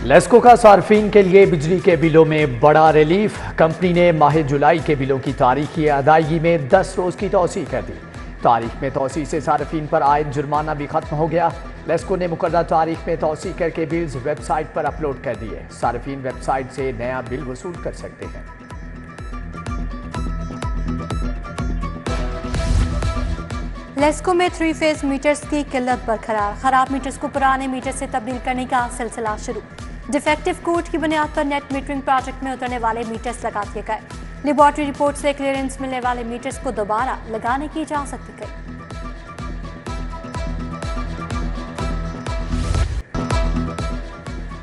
लेस्को का सार्फिन के लिए बिजली के बिलों में बड़ा रिलीफ। कंपनी ने माह जुलाई के बिलों की तारीखी अदायगी में 10 रोज की तौसीह कर दी। तारीख में तौसीह से सार्फिन पर आयद जुर्माना भी खत्म हो गया। लेस्को ने मुकर्रर तारीख में तौसीह करके बिल्स वेबसाइट पर अपलोड कर दिए। सार्फिन वेबसाइट से नया बिल वसूल कर सकते हैं। लेस्को में 3 फेज मीटर्स की किल्लत बरकरार। खराब मीटर्स को पुराने मीटर से तब्दील करने का सिलसिला शुरू। डिफेक्टिव कोड की बुनियाद पर नेट मीटरिंग प्रोजेक्ट में उतरने वाले मीटर्स लगा दिए गए। लेबॉर्ट्री रिपोर्ट से क्लियरेंस मिलने वाले मीटर्स को दोबारा लगाने की इजाजत दी गई।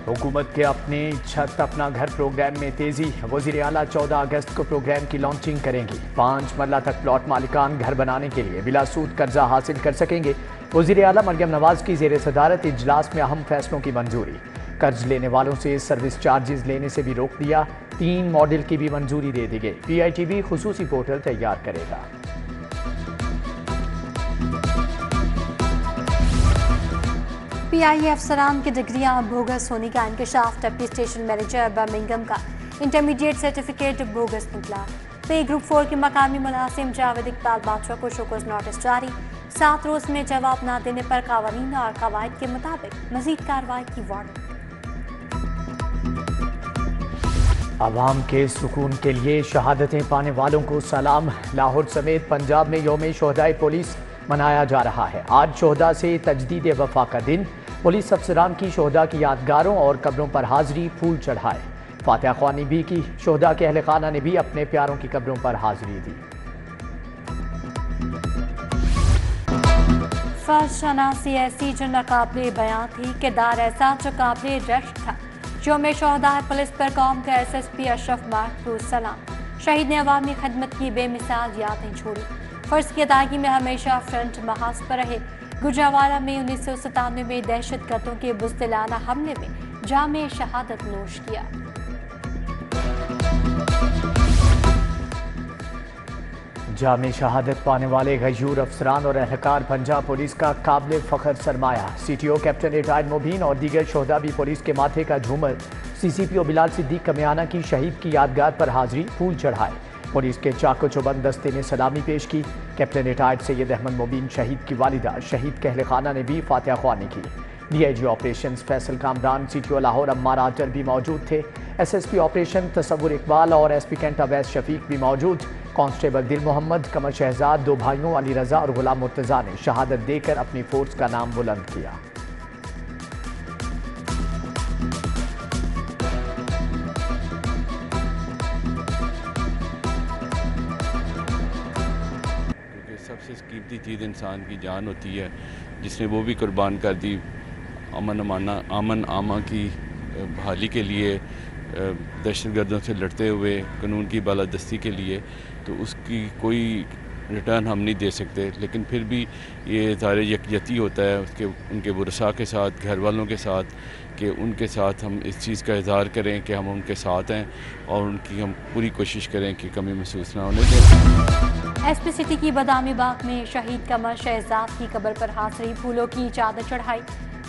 हुकूमत के अपने छत अपना घर प्रोग्राम में तेजी। वज़ीर आला 14 अगस्त को प्रोग्राम की लॉन्चिंग करेंगी। 5 मरला तक प्लॉट मालिकान घर बनाने के लिए बिला सूद कर्जा हासिल कर सकेंगे। वज़ीर आला मरियम नवाज की ज़ेर सदारत इजलास में अहम फैसलों की मंजूरी। कर्ज लेने वालों से सर्विस चार्जेस लेने से भी रोक दिया। 3 मॉडल की भी मंजूरी दे दी गई। PITB खुसूसी पोर्टल तैयार करेगा। PIA अफसरान की डिग्रियां बोगस होने का इंकशाफ। डिप्टी स्टेशन मैनेजर बर्मिंघम का इंटरमीडिएट सर्टिफिकेट बोगस निकला। पे ग्रुप 4 के मकामी मुलाजिम जावेद इकबाल बादशाह को शोकॉज नोटिस जारी। 7 रोज में जवाब न देने पर कानून और कवायद के मुताबिक मजीद कार्रवाई की वार्निंग। आवाम के सुकून के लिए शहादतें पाने वालों को सलाम। लाहौर समेत पंजाब में यौम शोहदाए पुलिस मनाया जा रहा है। आज शोहदा से तजदीद वफा का दिन। पुलिस अफसरान की शोहदा की यादगारों और कब्रों पर हाजिरी, फूल चढ़ाए। फातिहा ख्वानी भी की। शोहदा के अहले खाना ने भी अपने प्यारों की कब्रों पर हाजिरी दी। फर्ज शनासी ऐसी जो नाकाबिले बयां थी, किरदार ऐसा जो काबिले रश्क था। यौम शोहदा पुलिस पर कौम का SSP अशरफ महफूज सलाम। शहीद ने अवामी खदमत की बेमिसाल यादें छोड़ी। फर्ज की अदायगी में हमेशा फ्रंट महाज पर रहे। गुजरावाला में 1997 में दहशत गर्दों के बुज़दिलाना हमले में जामे शहादत नोश किया। जामे शहादत पाने वाले गयूर अफसरान और एहलकार पंजाब पुलिस का काबिल फ़ख्र सरमाया। CTO कैप्टन रिटायर्ड मुबीन और दीगर शोहदा भी पुलिस के माथे का झूमर। CCPO बिलाल सिद्दीक कमियाना की शहीद की यादगार पर हाजिरी, फूल चढ़ाए। पुलिस के चाको चौबंद दस्ते ने सलामी पेश की। कैप्टन रिटायर्ड सैयद अहमद मुबीन शहीद की वालिदा, शहीद के अहले खाना ने भी फातिहा ख्वानी की। DIG operation Faisal Kamran, CTO Lahore Ammar Azar भी मौजूद थे। SSP ऑपरेशन तसव्वुर इकबाल और SP कैंट अवैस शफीक भी मौजूद। कांस्टेबल दिल मोहम्मद, कमर शहजाद, 2 भाइयों अली रजा और गुलाम मुर्तजा ने शहादत देकर अपनी फोर्स का नाम बुलंद किया। सबसे कीमती चीज़ इंसान की जान होती है, जिसने वो भी कुर्बान कर दी अमन आमा की बहाली के लिए, दहशतगर्दों से लड़ते हुए कानून की बालादस्ती के लिए। तो उसकी कोई रिटर्न हम नहीं दे सकते, लेकिन फिर भी ये ज़ाहिर यकजहती होता है उसके उनके वरसा के साथ, घर वालों के साथ, कि उनके साथ हम इस चीज़ का इज़हार करें कि हम उनके साथ हैं और उनकी हम पूरी कोशिश करें कि कमी महसूस ना होने दें। SP सिटी की बदामी बाग में शहीद कमर शहजाद की कब्र पर हाजिरी, फूलों की चादर चढ़ाई।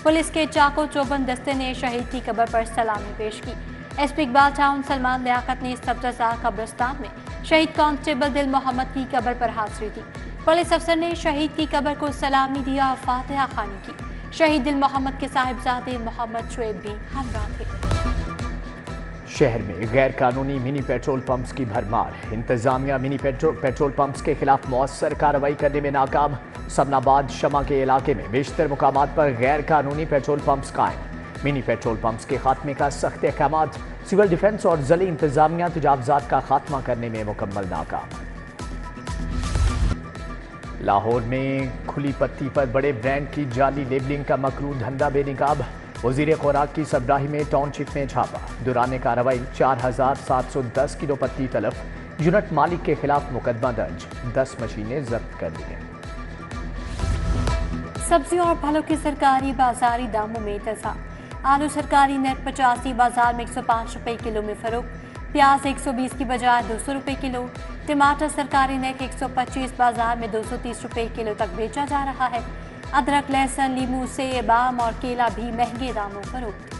पुलिस के चाको चौबंद दस्ते ने शहीद की कब्र पर सलामी पेश की। SP इकबाल टाउन सलमान लियाकत ने सब्ज़ाजार कब्रिस्तान में शहीद कांस्टेबल दिल मोहम्मद की कब्र पर हाजिरी दी। पुलिस अफसर ने शहीद की कब्र को सलामी दिया और फातिहा ख्वानी की। शहीद दिल मोहम्मद के साहिबजादे मोहम्मद शुएब भी हमरा थे। शहर में गैर कानूनी मिनी पेट्रोल पंप्स की भरमार। इंतजामिया मिनी पेट्रोल पंप्स के खिलाफ मौसर कार्रवाई करने में नाकाम। सबनाबाद शमा के इलाके में बेशतर मुकामात पर गैर कानूनी पेट्रोल पंप्स कायम। मिनी पेट्रोल पंप्स के खात्मे का सख्त अहकाम। सिविल डिफेंस और ज़िली इंतजामिया तजावुज़ात का खात्मा करने में मुकम्मल नाकाम। लाहौर में खुली पत्ती पर बड़े ब्रांड की जाली लेबलिंग का मकरूह धंधा बेनकाब। वज़ीर खुराक की सरबराही में टाउनशिप में छापा। दौरान कार्रवाई 4710 किलो पत्ती तलफ। यूनिट मालिक के खिलाफ मुकदमा दर्ज। 10 मशीनें जब्त कर ली हैं। सब्जियों और फलों के सरकारी बाजारी दामों में इत्तेफाक। आलू सरकारी नेट 85 बाजार में 105 रुपए किलो में फरोख्त। प्याज 120 की बजाय 200 रुपए किलो। टमाटर सरकारी नेट 125 बाजार में 230 रुपए किलो तक बेचा जा रहा है। अदरक, लहसुन, लीमू, सेब, आम और केला भी महंगे दामों फरोख्त।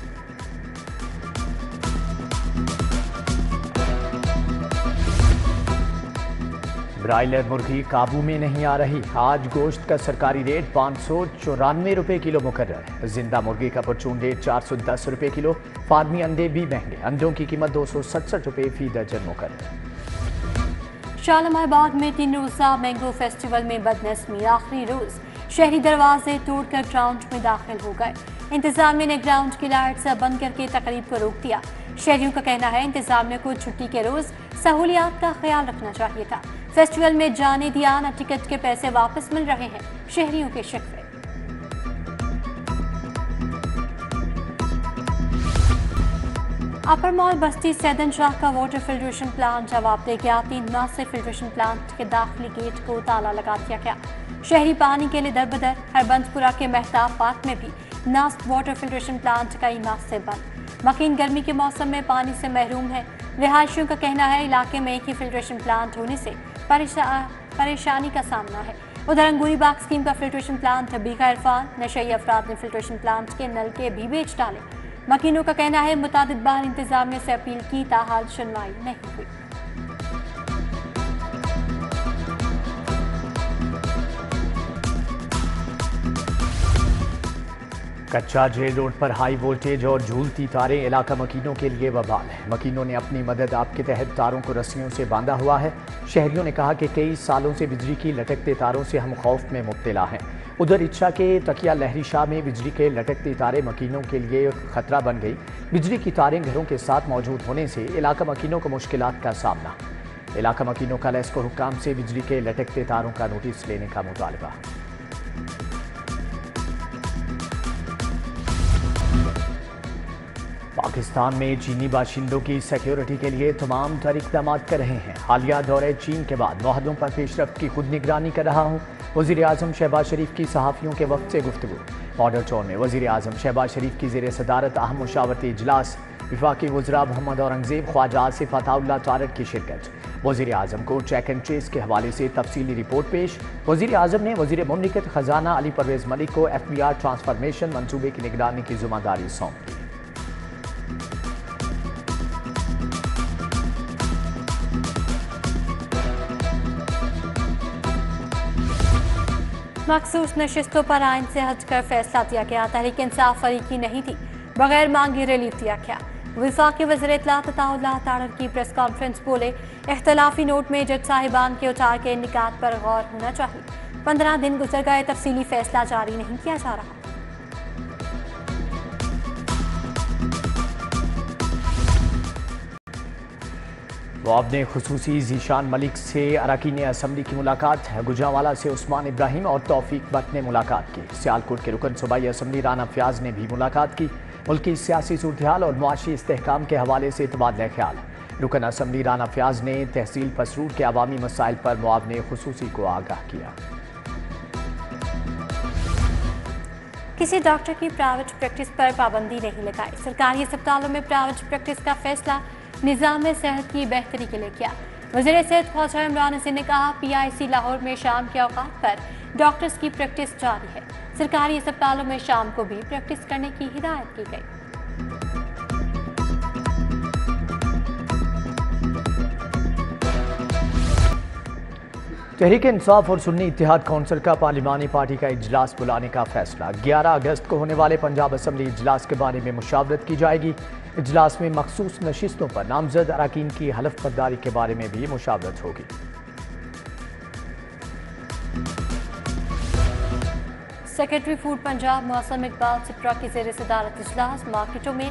ब्रायलर मुर्गी काबू में नहीं आ रही। आज गोश्त का सरकारी रेट 594 रुपये किलो मुकर्रर। जिंदा मुर्गी का परचून रेट 410 रुपये किलो। फार्मी अंडे भी महंगे। अंडों की कीमत 267 रुपये फी दर्जन मुकर्रर। शालीमार बाग में 3 रोज़ा मैंगो फेस्टिवल में बदनस्मी। आखिरी रोज शहरी दरवाजे तोड़कर ग्राउंड में दाखिल हो गए। इंतजामिया ने ग्राउंड की लाइट्स बंद करके तकरीब को रोक दिया। शहरियों का कहना है इंतजामिया को छुट्टी के रोज सहूलियात का ख्याल रखना चाहिए था। फेस्टिवल में जाने दिया न टिकट के पैसे वापस मिल रहे हैं, शहरियों के शिकवे। अपर मॉल बस्ती सैदन शाह का वाटर फिल्ट्रेशन प्लांट जवाब दे गया। 3 माह से फिल्ट्रेशन प्लांट के दाखिली गेट को ताला लगा दिया गया। शहरी पानी के लिए दरबदर। हरबंसपुरा के मेहताब पार्क में भी नास्क वाटर फिल्ट्रेशन प्लांट कई माह से बंद। मकीन गर्मी के मौसम में पानी से महरूम है। रिहायशियों का कहना है इलाके में एक ही फिल्ट्रेशन प्लांट होने से परेशानी का सामना है। उधर अंगूरी बाग स्कीम का फिल्ट्रेशन प्लांट बीघा इरफान नशई अफराद ने फिल्ट्रेशन प्लांट के नलके भी बेच डाले। मकीनों का कहना है मुतादिद बार इंतजामिया से अपील की, ताहाल सुनवाई नहीं हुई। कच्चा जेल रोड पर हाई वोल्टेज और झूलती तारें इलाका मकीनों के लिए वबाल है। मकीनों ने अपनी मदद आप के तहत तारों को रस्सियों से बांधा हुआ है। शहरियों ने कहा कि कई सालों से बिजली की लटकते तारों से हम खौफ में मुब्तला हैं। उधर इच्छा के तकिया लहरी शाह में बिजली के लटकते तारे मकीनों के लिए खतरा बन गई। बिजली की तारें घरों के साथ मौजूद होने से इलाका मकीनों को मुश्किलात का सामना। इलाका मकीनों का लेस्को हुक्काम से बिजली के लटकते तारों का नोटिस लेने का मुतालबा। पाकिस्तान में चीनी बाशिंदों की सिक्योरिटी के लिए तमाम तर इक़दाम कर रहे हैं। हालिया दौरे चीन के बाद मुआहदों पर पेशरफ्त की खुद निगरानी कर रहा हूँ। वज़ीर आज़म शहबाज शरीफ की सहाफ़ियों के वक्त से गुफ्तगू। मॉडल टाउन में वज़ीर आज़म शहबाज शरीफ की ज़ेर सदारत अहम मुशावरती इजलास। वफाकी वज़रा मोहम्मद औरंगज़ेब, ख्वाजा आसिफ अताउल्लाह तारक की शिरकत। वज़ीर आज़म को चेक एंड ट्रेस के हवाले से तफसीली रिपोर्ट पेश। वज़ीर आज़म ने वज़ीर मुमलिकत ख़जाना अली परवेज़ मलिक को FBR ट्रांसफॉर्मेशन मनसूबे की निगरानी की जिम्मेदारी सौंप दी। मखसूस नशिस्तों पर आइन से हटकर फैसला दिया गया। तहरीक इंसाफ फरीकी नहीं थी, बगैर मांगे रिलीफ दिया गया। वफाकी वज़ीर इत्तलात अताउल्लाह तारक की प्रेस कॉन्फ्रेंस बोले, इख्तलाफी नोट में जज साहिबान के उतार के निकात पर गौर होना चाहिए। 15 दिन गुजर गए, तफसीली फैसला जारी नहीं किया जा रहा। वाब ने खुसूसी ज़ीशान मलिक से अरकान असम्बली की मुलाकात। गुजरांवाला से उस्मान इब्राहिम और तौफीक भट्ट ने मुलाकात की। सियालकोट के रुकन सूबाई असम्बली राना फयाज ने भी मुलाकात की। मुल्की सियासी सूरत-ए-हाल और मुआशी इस्तेहकाम के हवाले से तबादला ख्याल। रुकन असम्बली राना फयाज ने तहसील पसरूर के अवामी मसाइल पर मुआवने खुसूसी को आगाह किया। किसी डॉक्टर की प्राइवेट प्रैक्टिस पर पाबंदी नहीं लगाई। सरकारी अस्पतालों में प्राइवेट प्रैक्टिस का फैसला निज़ाम सेहत की बेहतरी के लिए किया। वज़ीर सेहत ख्वाजा इमरान हसन ने कहा, PIC लाहौर में शाम के औकात पर डॉक्टर्स की प्रैक्टिस जारी है। सरकारी अस्पतालों में शाम को भी प्रैक्टिस करने की हिदायत की गई। तहरीक इंसाफ और सुन्नी इत्तेहाद कौंसिल का पार्लिमानी पार्टी का इजलास बुलाने का फैसला। 11 अगस्त को होने वाले पंजाब असम्बली इजलास के बारे में मुशावरत की जाएगी। इजलास में मखसूस नशिस्तों पर नामजद अरकान की हलफ बर्दारी के बारे में भी मुशावरत होगी। सेक्रेटरी फूड पंजाब मौसम इकबाल सिप्रा की ज़ेर सदारत इजलास। मार्केटों में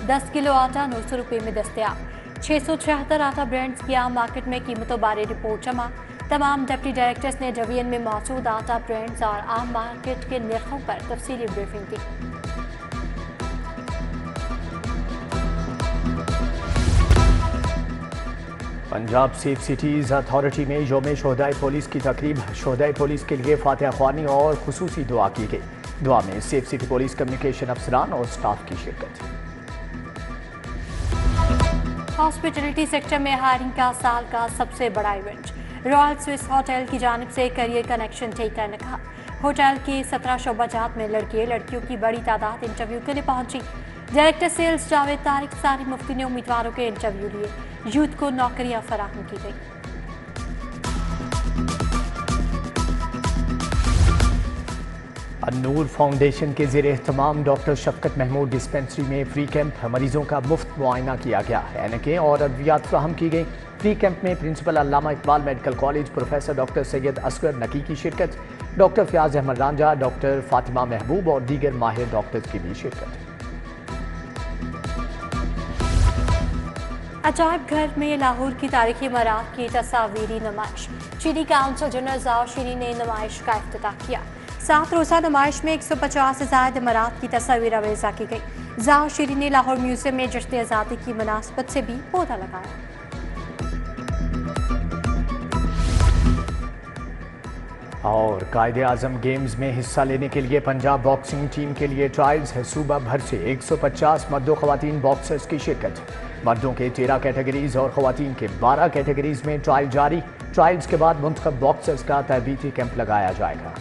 10 किलो आटा 900 रुपये में दस्तयाब। 676 आटा ब्रांड्स की आम मार्केट में कीमतों बारे रिपोर्ट जमा। तमाम डिप्टी डायरेक्टर्स ने डिवीजन में मौजूद आटा ब्रांड्स और आम मार्केट के निर्खों पर तफसीली ब्रीफिंग दी। पंजाब सेफ सिटीज़ अथॉरिटी में यौम शोहदाए पुलिस की तकरीब। शोहदाए पुलिस के लिए फातिहा ख्वानी और खुसूसी दुआ की गई। दुआ में सेफ सिटी पुलिस कम्युनिकेशन अफसरान और स्टाफ की शिरकत। हॉस्पिटलिटी सेक्टर में हायरिंग का साल का सबसे बड़ा इवेंट। रॉयल स्विस होटल की जानिब से करियर कनेक्शन ठीक करने का। होटल के 17 शोबाजात में लड़के लड़कियों की बड़ी तादाद इंटरव्यू के लिए पहुंची। डायरेक्टर सेल्स जावेद तारिक सारी मुफ्ती ने उम्मीदवारों के इंटरव्यू लिए। यूथ को नौकरियां फराहम की गई। नूर फाउंडेशन के ज़ेर एहतमाम डॉक्टर शफकत महमूद डिस्पेंसरी में फ्री कैंप मरीजों का मुफ्त मुआयना किया गया। ऐनकें और अद्वियात फ्राहम की गई। फ्री कैंप में principal Allama Iqbal medical college professor doctor Syed Asghar Naqi की शिरकत, डॉक्टर फयाज अहमद रांझा, डॉक्टर फातिमा महबूब और दीगर माहिर डॉक्टर्स की भी शिरकत। अजायब घर में लाहौर की तारीखी इमारत की तस्वीरी नुमाइश। चीनी काउंसिल जनरल जाओ शीनी ने नुमाइश का इफ्तिताह किया। 7 रोज़ा नुमाइश में 150 से ज़ायद इमारत की तस्वीर अवेजा की गई। जाओ शीनी ने लाहौर म्यूजियम में जश्न आज़ादी की मुनासबत से भी पौधा लगाया। और कायदे आज़म गेम्स में हिस्सा लेने के लिए पंजाब बॉक्सिंग टीम के लिए ट्रायल्स है। सूबा भर से 150 मर्दों ख़वातीन बॉक्सर्स की शिरकत। मर्दों के 13 कैटेगरीज और ख़वातीन के 12 कैटेगरीज में ट्रायल जारी। ट्रायल्स के बाद मुंतखब बॉक्सर्स का तरबीती कैंप लगाया जाएगा।